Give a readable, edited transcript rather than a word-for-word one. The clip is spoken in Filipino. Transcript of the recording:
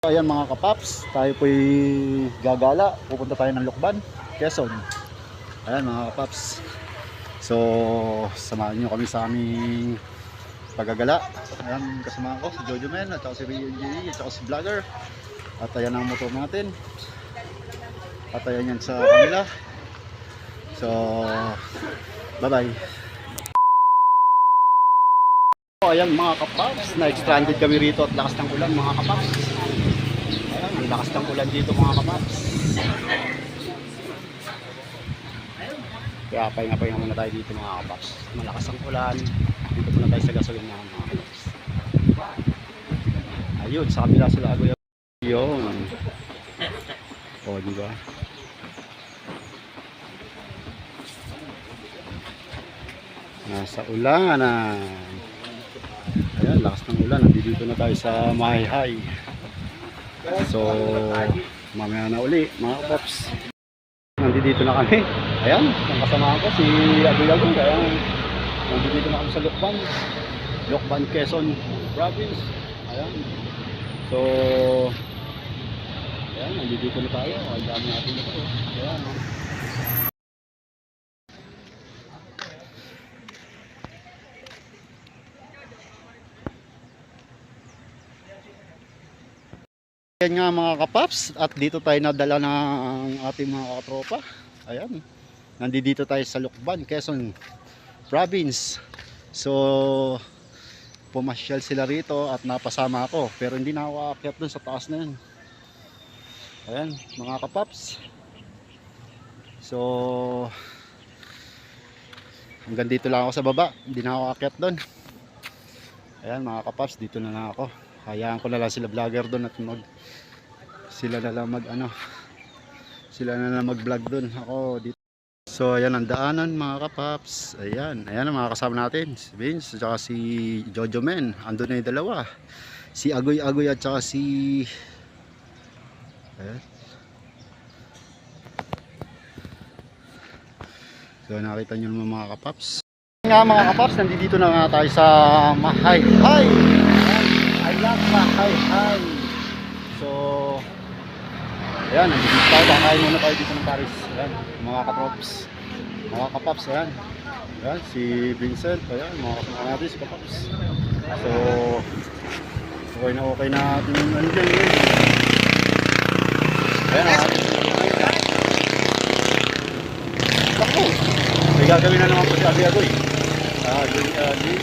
Ayan mga kapaps, tayo po'y gagala. Pupunta tayo ng Lucban, Quezon. Ayan mga kapaps. So, samahan nyo kami sa aming paggagala. Ayan kasama ko, si Jojo Men, at saka si Rio, at saka si Vlogger. At ayan ang motor natin. At ayan yan sa kanila. So, bye bye. Ayan mga kapaps, na-stranded kami rito at lakas ng ulan mga kapaps. Ayan, may lakas ng ulan dito mga kapaps. Kaya pahinga-pahinga muna tayo dito mga kapaps. Malakas ang ulan. Dito muna tayo sa gasolina mga kapaps. Ayun, sa kabila sila agoy. Yun. O, diba? Nasa ulanan. Ayan, lakas ng ulan. Nandito na tayo sa Mahayhay. So, mamaya na uli mga kapaps. Nandito na kami. Ayan, ang kasama ko si Agoy-Agoy. Ayan, nandito na kami sa Lucban, Quezon Province. Ayan. So, ayan, nandito na tayo. Ang dami natin ito. Ayan. Ayan nga mga kapaps, at dito tayo nadala ng ating mga katropa. Ayan, nandito tayo sa Lucban, Quezon Province. So, pumasyal sila rito at napasama ako. Pero hindi na ako aakyat dun sa taas na yun. Ayan, mga kapaps. So, hanggang dito lang ako sa baba. Hindi na ako aakyat dun. Ayan mga kapaps, dito na lang ako. Hayaan ko na lang sila vlogger doon at sila na lang mag-vlog doon. Ako dito. So ayan ang daanan mga kapaps. Ayan ang mga kasama natin, si Vince at saka si Jojo Men. Andun na yung dalawa, si Agoy-Agoy at saka si ayan. So nakita nyo naman mga kapaps. Nga mga kapaps, nandito na nga tayo sa Mahayhay. I love Mahayhay. So ayan, nandito tayo. Kakain muna tayo dito ng Paris. Ayan, mga kapaps. Mga kapaps, ayan. Ayan, si Vincent. Ayan, mga kasama natin si kapaps. So okay na ating ano dyan. Ayan, ako, may gagawin na naman po si Agoy-Agoy. Agoy-Agoy.